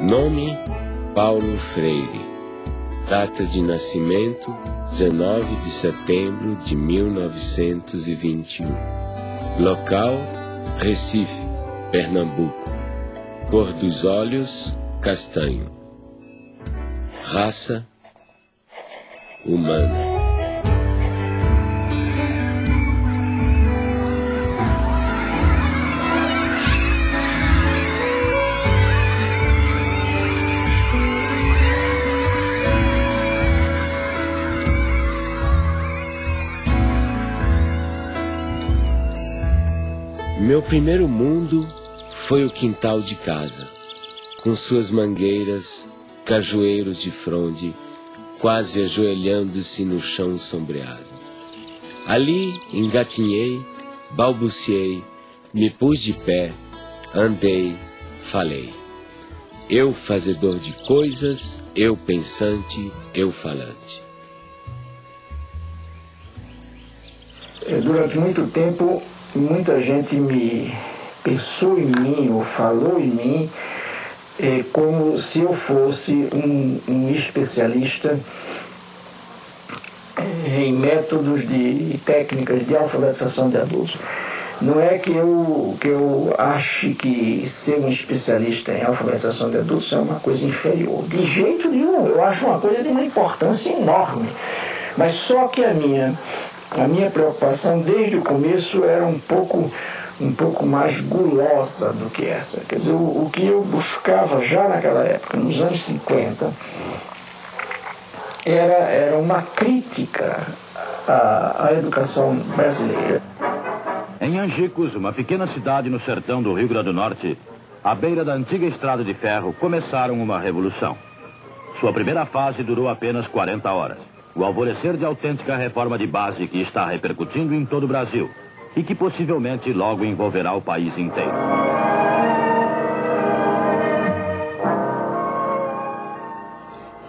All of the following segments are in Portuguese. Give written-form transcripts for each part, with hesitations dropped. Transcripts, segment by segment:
Nome: Paulo Freire. Data de nascimento: 19 de setembro de 1921. Local: Recife, Pernambuco. Cor dos olhos: castanho. Raça: humana. Meu primeiro mundo foi o quintal de casa, com suas mangueiras, cajueiros de fronde, quase ajoelhando-se no chão sombreado. Ali engatinhei, balbuciei, me pus de pé, andei, falei. Eu fazedor de coisas, eu pensante, eu falante. Durante muito tempo, muita gente me pensou em mim ou falou em mim como se eu fosse um especialista em métodos e técnicas de alfabetização de adultos. Não é que eu ache que ser um especialista em alfabetização de adultos é uma coisa inferior. De jeito nenhum, eu acho uma coisa de uma importância enorme. Mas só que a minha preocupação desde o começo era um pouco mais gulosa do que essa. Quer dizer, o que eu buscava já naquela época, nos anos 50, era uma crítica à educação brasileira. Em Angicos, uma pequena cidade no sertão do Rio Grande do Norte, à beira da antiga estrada de ferro, começaram uma revolução. Sua primeira fase durou apenas 40 horas. O alvorecer de autêntica reforma de base que está repercutindo em todo o Brasil e que possivelmente logo envolverá o país inteiro.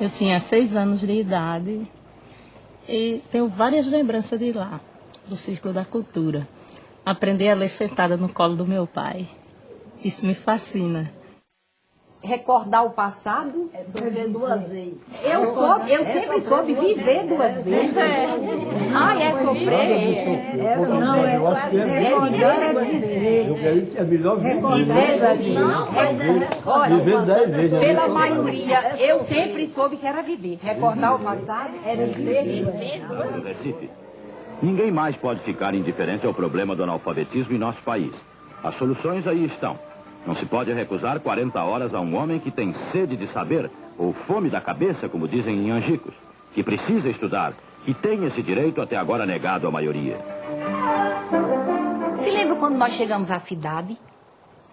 Eu tinha 6 anos de idade e tenho várias lembranças de lá, do Círculo da Cultura. Aprender a ler sentada no colo do meu pai. Isso me fascina. Recordar o passado? Viver 2 vezes. Eu sempre soube viver 2 vezes. Ai, é sofrer? Não, é recordar é viver. Viver 2 vezes. Olha, pela maioria, eu sempre soube que era viver. Recordar o passado é viver. Recife. Ninguém mais pode ficar indiferente ao problema do analfabetismo em nosso país. As soluções aí estão. Não se pode recusar 40 horas a um homem que tem sede de saber, ou fome da cabeça, como dizem em Angicos, que precisa estudar, que tem esse direito até agora negado à maioria. Se lembra quando nós chegamos à cidade,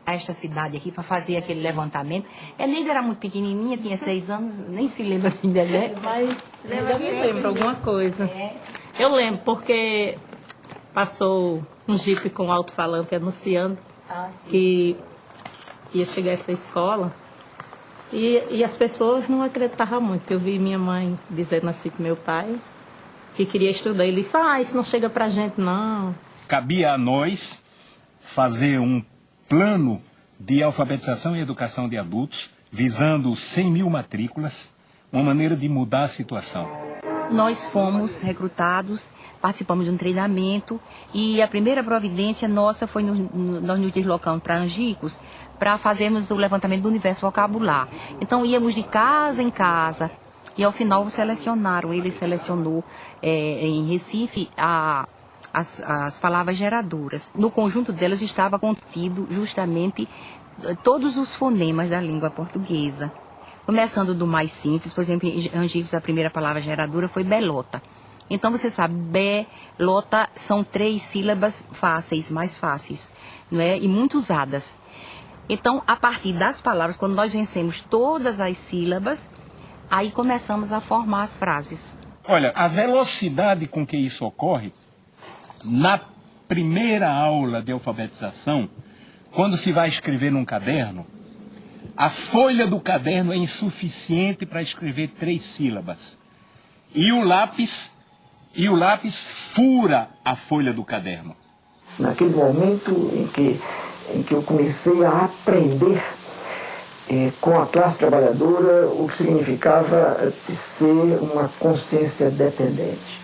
a esta cidade aqui, para fazer aquele levantamento? A Neida era muito pequenininha, tinha 6 anos, nem se lembra ainda, né? Mas eu me lembro alguma coisa. Eu lembro porque passou um jipe com alto-falante anunciando que ia chegar essa escola e as pessoas não acreditavam muito. Eu vi minha mãe dizendo assim para meu pai que queria estudar. Ele disse, isso não chega pra gente não. Cabia a nós fazer um plano de alfabetização e educação de adultos visando 100 mil matrículas, uma maneira de mudar a situação. Nós fomos recrutados, participamos de um treinamento e a primeira providência nossa foi nós nos deslocamos para Angicos para fazermos o levantamento do universo vocabular. Então íamos de casa em casa e ao final selecionaram, ele selecionou em Recife as palavras geradoras. No conjunto delas estava contido justamente todos os fonemas da língua portuguesa. Começando do mais simples, por exemplo, em Angicos a primeira palavra geradora foi belota. Então você sabe, belota são 3 sílabas fáceis, mais fáceis, não é? E muito usadas. Então, a partir das palavras, quando nós vencemos todas as sílabas, aí começamos a formar as frases. Olha, a velocidade com que isso ocorre, na primeira aula de alfabetização, quando se vai escrever num caderno, a folha do caderno é insuficiente para escrever 3 sílabas. E o lápis fura a folha do caderno. Naquele momento em que eu comecei a aprender com a classe trabalhadora, o que significava ser uma consciência dependente,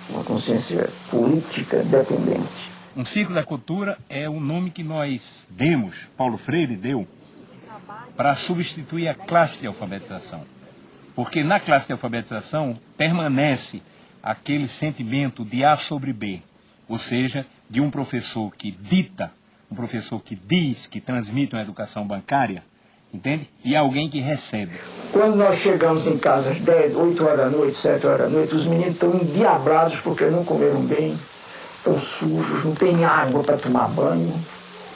uma consciência política dependente. Um ciclo da cultura é o nome que nós demos, Paulo Freire deu, para substituir a classe de alfabetização. Porque na classe de alfabetização permanece aquele sentimento de A sobre B, ou seja, de um professor que dita, um professor que diz, que transmite uma educação bancária, entende? E alguém que recebe. Quando nós chegamos em casa às 10, 8 horas da noite, 7 horas da noite, os meninos estão endiabrados porque não comeram bem, estão sujos, não tem água para tomar banho.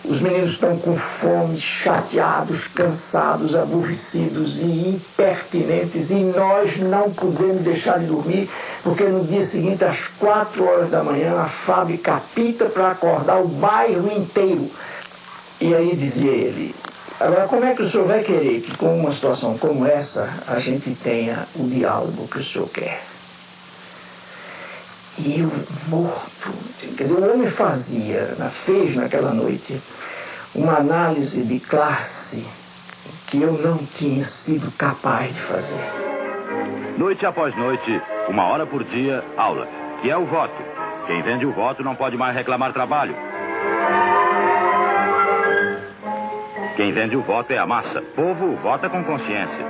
Os meninos estão com fome, chateados, cansados, aborrecidos e impertinentes, e nós não podemos deixar de dormir, porque no dia seguinte, às 4 horas da manhã, a fábrica apita para acordar o bairro inteiro. E aí dizia ele: agora, como é que o senhor vai querer que, com uma situação como essa, a gente tenha o diálogo que o senhor quer? E eu morto, quer dizer, o homem fez naquela noite uma análise de classe que eu não tinha sido capaz de fazer. Noite após noite, 1 hora por dia, aula, que é o voto. Quem vende o voto não pode mais reclamar trabalho. Quem vende o voto é a massa. Povo vota com consciência.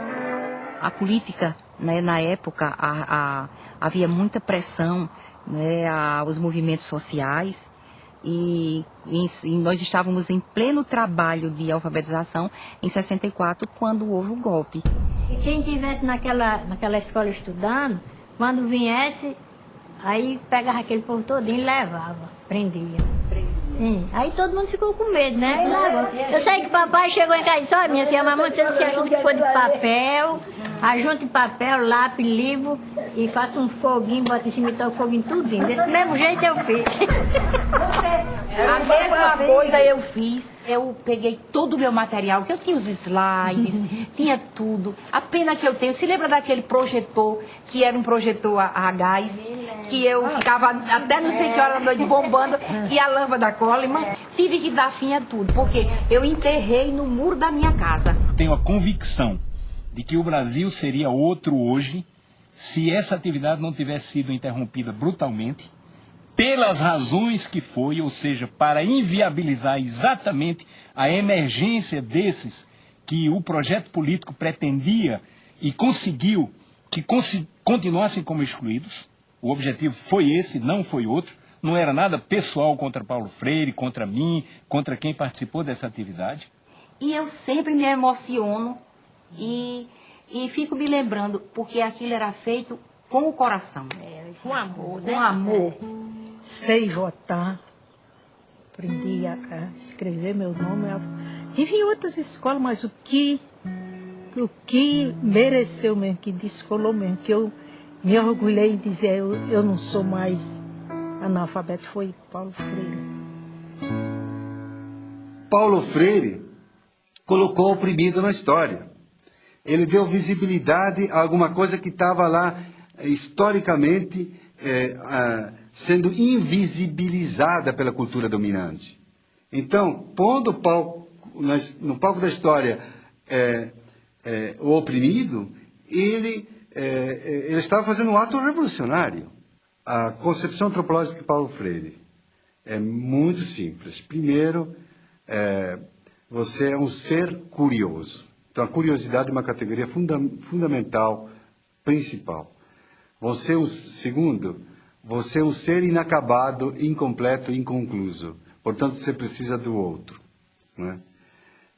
A política, né, na época, havia muita pressão, né, aos movimentos sociais, e nós estávamos em pleno trabalho de alfabetização em 64, quando houve o golpe. E quem estivesse naquela escola estudando, quando viesse, aí pegava aquele povo todinho e levava, prendia. Sim, aí todo mundo ficou com medo, né? Eu sei que papai chegou em casa e disse: olha, minha filha, mamãe, você disse ajuda que for de papel, ajunte papel, lápis, livro, e faça um foguinho, bota em cima e toca o foguinho tudinho. Desse mesmo jeito eu fiz. A mesma coisa eu fiz. Eu peguei todo o meu material, que eu tinha os slides, tinha tudo. A pena que eu tenho, se lembra daquele projetor, que era um projetor a gás, que eu ficava até não sei que hora da noite bombando, e a lâmpada Coleman, tive que dar fim a tudo, porque eu enterrei no muro da minha casa. Tenho a convicção de que o Brasil seria outro hoje se essa atividade não tivesse sido interrompida brutalmente, pelas razões que foi, ou seja, para inviabilizar exatamente a emergência desses que o projeto político pretendia e conseguiu que continuassem como excluídos. O objetivo foi esse, não foi outro. Não era nada pessoal contra Paulo Freire, contra mim, contra quem participou dessa atividade. E eu sempre me emociono e fico me lembrando, porque aquilo era feito com o coração. Com amor, né? Com amor. Sei votar, aprendi a escrever meu nome. Tive em outras escolas, mas o que mereceu mesmo, que descolou mesmo, que eu me orgulhei em dizer eu não sou mais analfabeto, foi Paulo Freire. Paulo Freire colocou o oprimido na história. Ele deu visibilidade a alguma coisa que estava lá historicamente sendo invisibilizada pela cultura dominante. Então, pondo no palco da história o oprimido, ele estava fazendo um ato revolucionário. A concepção antropológica de Paulo Freire é muito simples. Primeiro, você é um ser curioso. Então, a curiosidade é uma categoria fundamental, principal. Segundo, você é um ser inacabado, incompleto, inconcluso. Portanto, você precisa do outro. Né?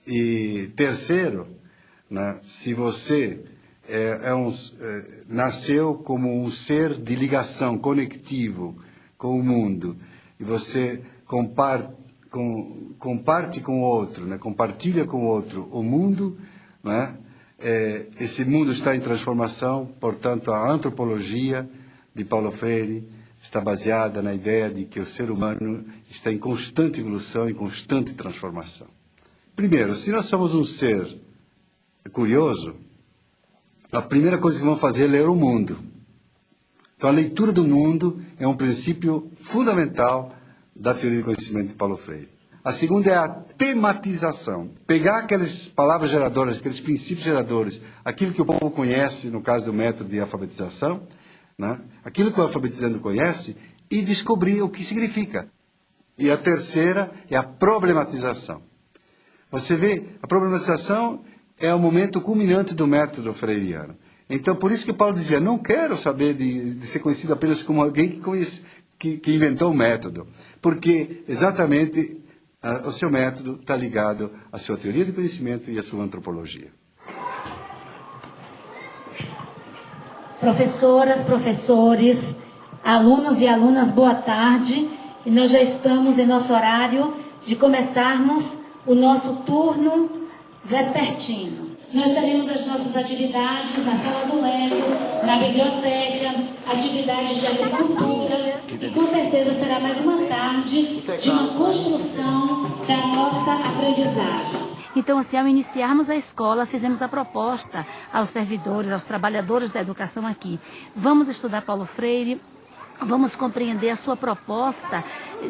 E terceiro, né, se você nasceu como um ser de ligação, conectivo com o mundo, e você comparte com o outro, né, compartilha com o outro o mundo, né, esse mundo está em transformação. Portanto, a antropologia de Paulo Freire está baseada na ideia de que o ser humano está em constante evolução e constante transformação. Primeiro, se nós somos um ser curioso, a primeira coisa que vamos fazer é ler o mundo. Então, a leitura do mundo é um princípio fundamental da teoria do conhecimento de Paulo Freire. A segunda é a tematização. Pegar aquelas palavras geradoras, aqueles princípios geradores, aquilo que o povo conhece, no caso do método de alfabetização, né? Aquilo que o alfabetizando conhece, e descobrir o que significa. E a terceira é a problematização. Você vê, a problematização é o momento culminante do método freiriano. Então, por isso que Paulo dizia, não quero saber de ser conhecido apenas como alguém que inventou o método. Porque, exatamente, o seu método está ligado à sua teoria de conhecimento e à sua antropologia. Professoras, professores, alunos e alunas, boa tarde. E nós já estamos em nosso horário de começarmos o nosso turno vespertino. Nós teremos as nossas atividades na sala do Lego, na biblioteca, atividades de agricultura, e com certeza será mais uma tarde de uma construção da nossa aprendizagem. Então, assim, ao iniciarmos a escola, fizemos a proposta aos servidores, aos trabalhadores da educação aqui. Vamos estudar Paulo Freire, vamos compreender a sua proposta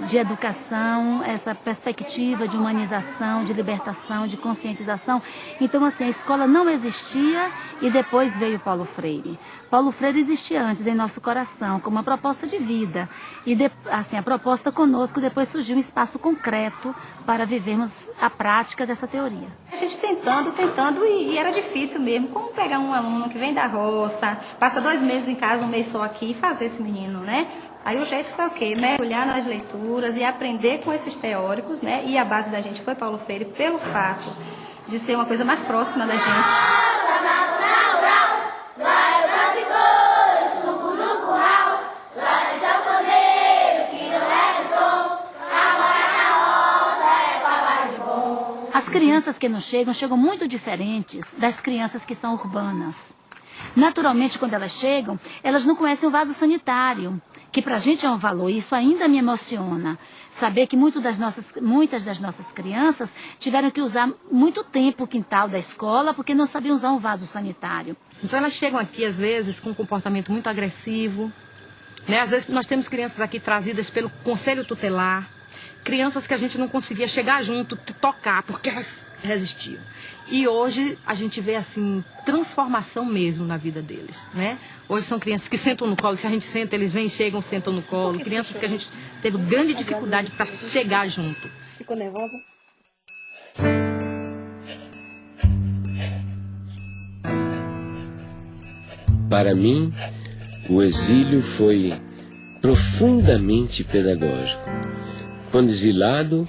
de educação, essa perspectiva de humanização, de libertação, de conscientização. Então, assim, a escola não existia e depois veio Paulo Freire. Paulo Freire existia antes em nosso coração, como uma proposta de vida. E, assim, a proposta conosco, depois surgiu um espaço concreto para vivermos a prática dessa teoria. A gente tentando, e era difícil mesmo. Como pegar um aluno que vem da roça, passa 2 meses em casa, 1 mês só aqui, e fazer esse menino, né? Aí o jeito foi o quê? Mergulhar nas leituras e aprender com esses teóricos, né? E a base da gente foi Paulo Freire, pelo fato de ser uma coisa mais próxima da gente. As crianças que nos chegam muito diferentes das crianças que são urbanas. Naturalmente, quando elas chegam, elas não conhecem o vaso sanitário, que para a gente é um valor, e isso ainda me emociona. Saber que muitas das nossas crianças tiveram que usar muito tempo o quintal da escola porque não sabiam usar um vaso sanitário. Então elas chegam aqui, às vezes, com um comportamento muito agressivo, né? Às vezes nós temos crianças aqui trazidas pelo conselho tutelar, crianças que a gente não conseguia chegar junto, tocar, porque elas resistiam. E hoje a gente vê, assim, transformação mesmo na vida deles, né? Hoje são crianças que sentam no colo, se a gente senta, eles vêm, chegam, sentam no colo. Crianças que a gente teve grande dificuldade para chegar junto. Ficou nervosa? Para mim, o exílio foi profundamente pedagógico. Quando exilado,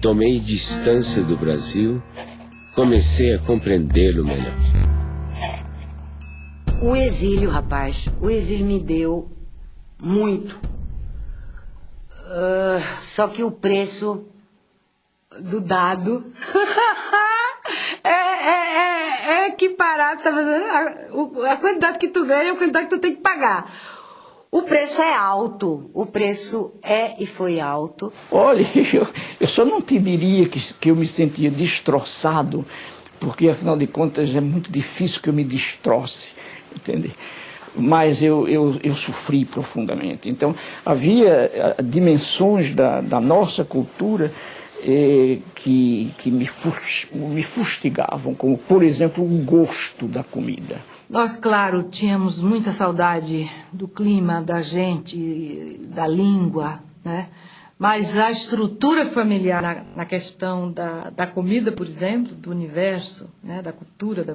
tomei distância do Brasil, comecei a compreendê-lo melhor. O exílio, rapaz, o exílio me deu muito. Só que o preço do dado é equiparado, tá fazendo? A quantidade que tu ganha é a quantidade que tu tem que pagar. O preço é alto, o preço é e foi alto. Olha, eu só não te diria que eu me sentia destroçado, porque afinal de contas é muito difícil que eu me destroce, entende? Mas eu sofri profundamente. Então havia dimensões da nossa cultura que me fustigavam, como por exemplo o gosto da comida. Nós, claro, tínhamos muita saudade do clima, da gente, da língua, né? Mas a estrutura familiar na questão da comida, por exemplo, do universo, né? Da cultura,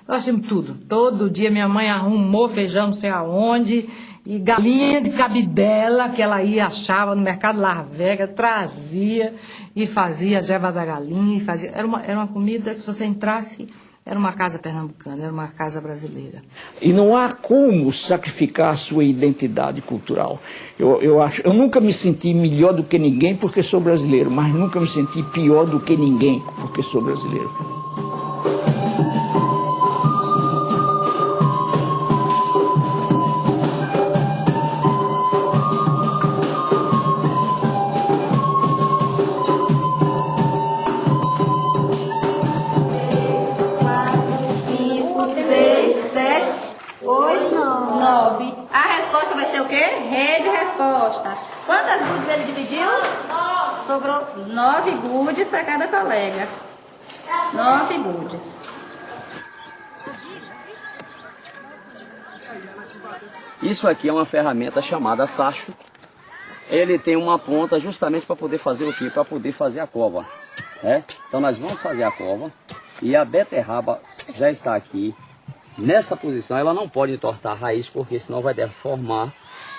nós tínhamos tudo. Todo dia minha mãe arrumou feijão não sei aonde, e galinha de cabidela, que ela ia, achava no mercado Las Vegas, trazia e fazia a jeba da galinha. Era uma comida que se você entrasse... Era uma casa pernambucana, era uma casa brasileira. E não há como sacrificar a sua identidade cultural. Eu nunca me senti melhor do que ninguém porque sou brasileiro, mas nunca me senti pior do que ninguém porque sou brasileiro. A resposta vai ser o quê? Rede resposta. Quantas gudes ele dividiu? 9. sobrou 9 goodies para cada colega. 9 goodies. Isso aqui é uma ferramenta chamada sacho. Ele tem uma ponta justamente para poder fazer o quê? Para poder fazer a cova. Então nós vamos fazer a cova e a beterraba já está aqui. Nessa posição ela não pode entortar a raiz porque senão vai deformar.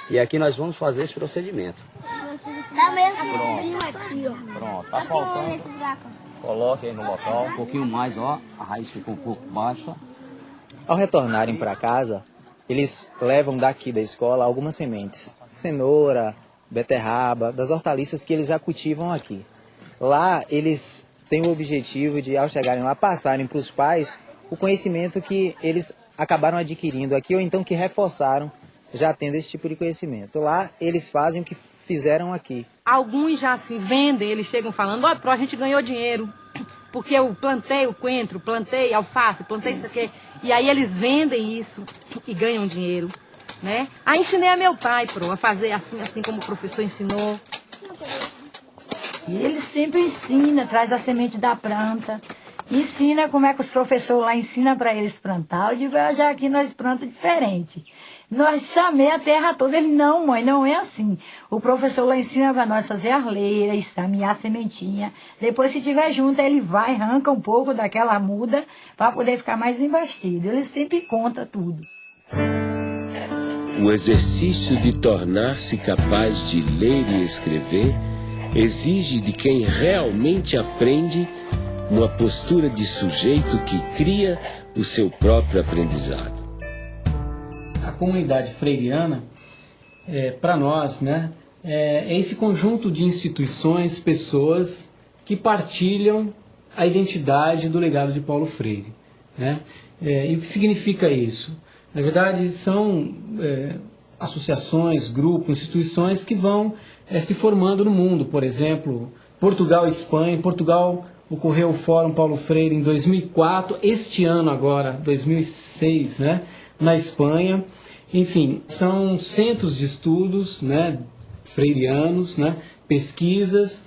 E aqui nós vamos fazer esse procedimento. Pronto, tá faltando. Coloque aí no local, um pouquinho mais, ó. A raiz ficou um pouco baixa. Ao retornarem para casa, eles levam daqui da escola algumas sementes. Cenoura, beterraba, das hortaliças que eles já cultivam aqui. Lá eles têm o objetivo de, ao chegarem lá, passarem para os pais o conhecimento que eles acabaram adquirindo aqui ou então que reforçaram já tendo esse tipo de conhecimento. Lá eles fazem o que fizeram aqui. Alguns já se vendem, eles chegam falando, ó, a gente ganhou dinheiro, porque eu plantei o coentro, plantei alface, plantei isso aqui. E aí eles vendem isso e ganham dinheiro, né? Aí ensinei a meu pai, a fazer assim como o professor ensinou. E ele sempre ensina, traz a semente da planta, ensina como é que os professores lá ensinam para eles plantar. Eu digo, já aqui nós plantamos diferente. Nós chamei a terra toda. Ele, não, mãe, não é assim. O professor lá ensina para nós fazer arleira, estamear a sementinha. Depois, se tiver junto, ele vai, arranca um pouco daquela muda para poder ficar mais embastido. Ele sempre conta tudo. O exercício de tornar-se capaz de ler e escrever exige de quem realmente aprende uma postura de sujeito que cria o seu próprio aprendizado. A comunidade freiriana, para nós, né, é esse conjunto de instituições, pessoas que partilham a identidade do legado de Paulo Freire, né? E o que significa isso? Na verdade, são associações, grupos, instituições que vão se formando no mundo. Por exemplo, Portugal e Espanha. Em Portugal ocorreu o Fórum Paulo Freire em 2004, este ano agora, 2006, né, na Espanha. Enfim, são centros de estudos, né, freirianos, né, pesquisas,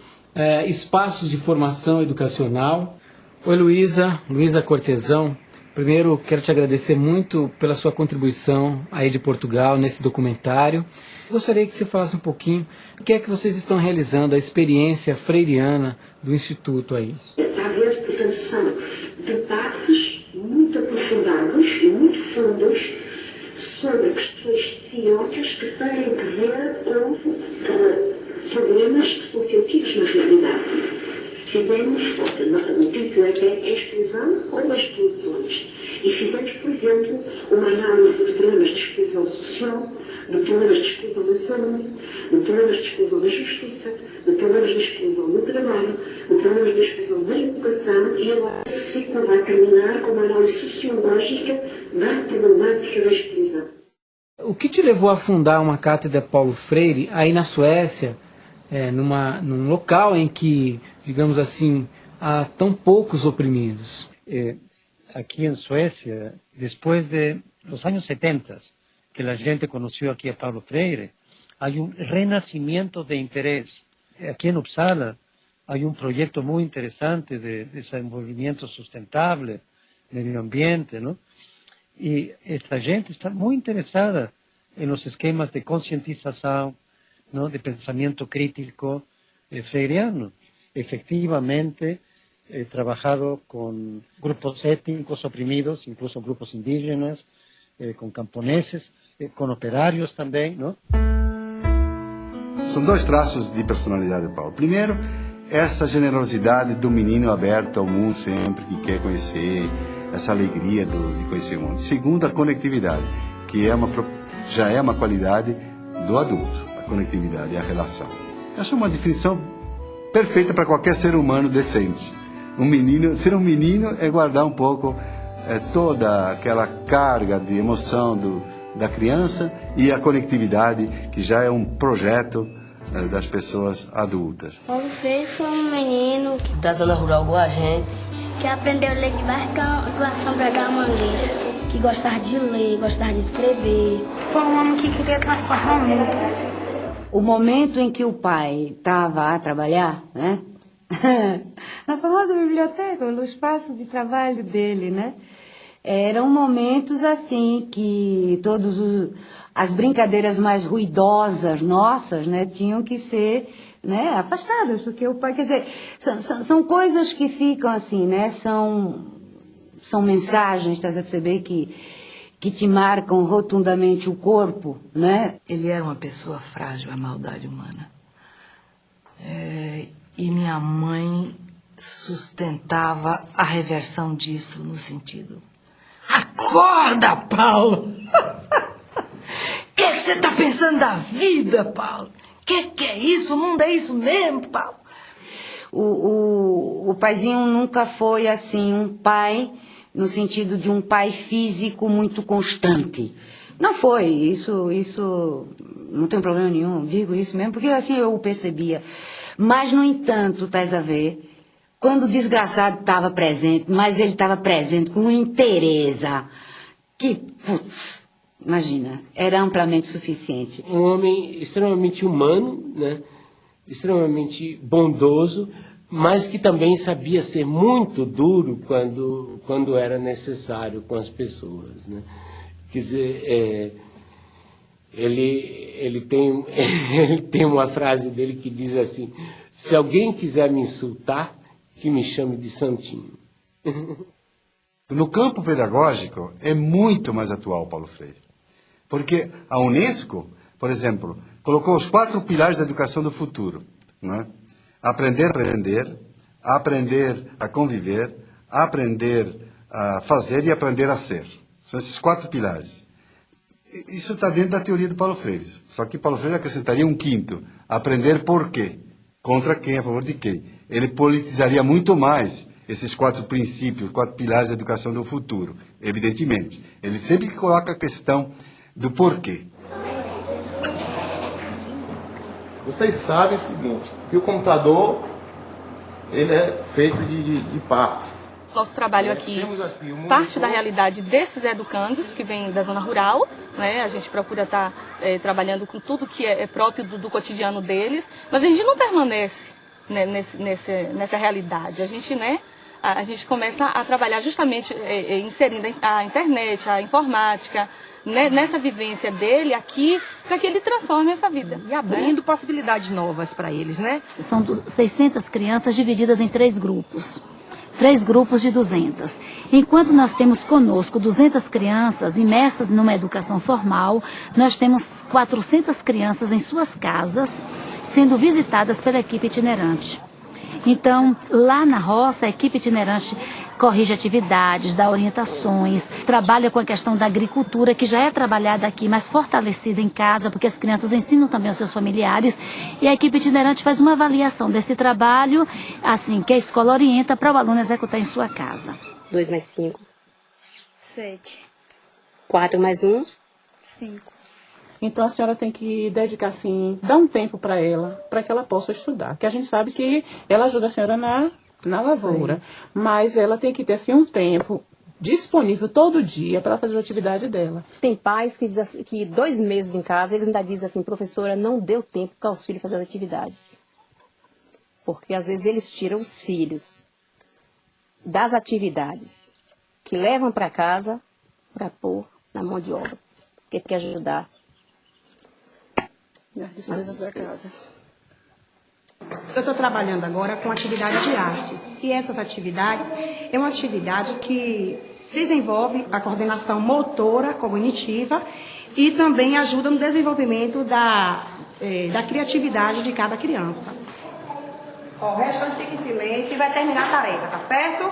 espaços de formação educacional. Oi, Luísa Cortesão. Primeiro, quero te agradecer muito pela sua contribuição aí de Portugal nesse documentário. Gostaria que você falasse um pouquinho o que é que vocês estão realizando, a experiência freiriana do Instituto aí. Está a ver, portanto, são debates muito aprofundados e muito fundos sobre questões teóricas que têm que ver com problemas que são sentidos na realidade. Fizemos, o título é a exclusão ou as exclusões. E fizemos, por exemplo, uma análise de problemas de exclusão social, de problemas de exclusão na saúde, de problemas de exclusão na justiça, de problemas de exclusão no trabalho, de problemas de exclusão na educação, e agora se vai terminar com uma análise sociológica da problemática da exclusão. O que te levou a fundar uma cátedra Paulo Freire aí na Suécia, num local em que, digamos assim, há tão poucos oprimidos? Aquí en Suecia, después de los años 70, que la gente conoció aquí a Paulo Freire, hay un renacimiento de interés. Aquí en Uppsala hay un proyecto muy interesante de desenvolvimiento sustentable, medio ambiente, ¿no? Y esta gente está muy interesada en los esquemas de concientización, ¿no?, de pensamiento crítico freiriano. Efectivamente, he trabajado con grupos étnicos oprimidos, incluso grupos indígenas, con camponeses, con operários também, não? São dois traços de personalidade de Paulo. Primeiro, essa generosidade do menino aberto ao mundo sempre, que quer conhecer, essa alegria de conhecer o mundo. Segundo, a conectividade, que já é uma qualidade do adulto, a conectividade e a relação. Eu acho uma definição perfeita para qualquer ser humano decente. Ser um menino é guardar um pouco toda aquela carga de emoção da criança e a conectividade, que já é um projeto das pessoas adultas. Paulo Freire foi um menino da zona rural igual a gente, que aprendeu a ler debaixo da sombra da mangueira, que gostava de ler, gostava de escrever. Foi um homem que queria transformar o mundo. O momento em que o pai estava a trabalhar, né? Na famosa biblioteca, no espaço de trabalho dele, né? Eram momentos assim que as brincadeiras mais ruidosas nossas, né, tinham que ser, né, afastadas, porque o pai, quer dizer, são coisas que ficam assim, né? São mensagens, estás a perceber, que te marcam rotundamente o corpo, né? Ele era uma pessoa frágil à maldade humana. E minha mãe sustentava a reversão disso no sentido: acorda, Paulo! O que você está pensando da vida, Paulo? Que é isso? O mundo é isso mesmo, Paulo? O paizinho nunca foi assim um pai no sentido de um pai físico muito constante. Não foi, isso não tem problema nenhum, digo isso mesmo, porque assim eu o percebia. Mas, no entanto, estás a ver, quando o desgraçado estava presente, mas ele estava presente com interesa, que, putz, imagina, era amplamente suficiente. Um homem extremamente humano, né? Extremamente bondoso, mas que também sabia ser muito duro quando era necessário com as pessoas, né? Quer dizer, ele tem uma frase dele que diz assim: se alguém quiser me insultar, que me chame de santinho. No campo pedagógico é muito mais atual Paulo Freire, porque a Unesco, por exemplo, colocou os 4 pilares da educação do futuro, né? Aprender a conviver, aprender a fazer e aprender a ser. São esses 4 pilares. Isso está dentro da teoria do Paulo Freire. Só que Paulo Freire acrescentaria um 5º: aprender por quê. Contra quem, a favor de quem. Ele politizaria muito mais esses 4 princípios, 4 pilares da educação do futuro, evidentemente. Ele sempre coloca a questão do porquê. Vocês sabem o seguinte, que o computador ele é feito de partes. Nosso trabalho aqui parte da realidade desses educandos que vêm da zona rural, né? A gente procura estar trabalhando com tudo que é próprio do cotidiano deles, mas a gente não permanece, né, nessa realidade. A gente começa a trabalhar justamente inserindo a internet, a informática, né, nessa vivência dele aqui, para que ele transforme essa vida. E abrindo possibilidades novas para eles, né? São 600 crianças divididas em 3 grupos. 3 grupos de 200. Enquanto nós temos conosco 200 crianças imersas numa educação formal, nós temos 400 crianças em suas casas, sendo visitadas pela equipe itinerante. Então, lá na roça, a equipe itinerante corrige atividades, dá orientações, trabalha com a questão da agricultura, que já é trabalhada aqui, mas fortalecida em casa, porque as crianças ensinam também aos seus familiares, e a equipe itinerante faz uma avaliação desse trabalho, assim, que a escola orienta para o aluno executar em sua casa. 2 mais 5. 7. 4 mais 1. 5. Então a senhora tem que dedicar, assim, dar um tempo para ela, para que ela possa estudar. Que a gente sabe que ela ajuda a senhora na lavoura, sim, mas ela tem que ter, assim, um tempo disponível todo dia para fazer a atividade dela. Tem pais que dizem assim, que 2 meses em casa, eles ainda dizem assim: professora, não deu tempo para os filhos fazer as atividades. Porque às vezes eles tiram os filhos das atividades que levam para casa para pôr na mão de obra, porque tem que ajudar. Eu estou trabalhando agora com atividade de artes. E essas atividades é uma atividade que desenvolve a coordenação motora, cognitiva e também ajuda no desenvolvimento da criatividade de cada criança. O restante fica em silêncio e vai terminar a tarefa, tá certo?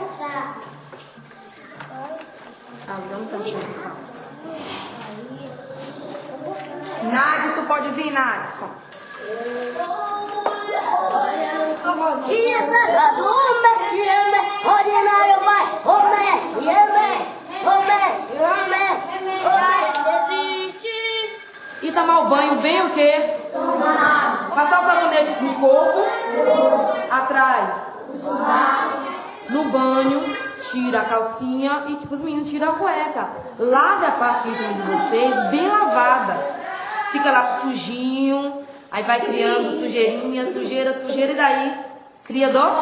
Nadson, pode vir, Nadson. Dia sagrado, o mestre é ordinário, vai, o mestre E tomar o banho bem o quê? Passar o sabonete no corpo, atrás. No banho, tira a calcinha e tipo os meninos tiram a cueca. Lave a parte íntima de vocês bem lavada. Fica lá sujinho, Aí vai criando sujeirinha, sujeira, sujeira, e daí cria dor?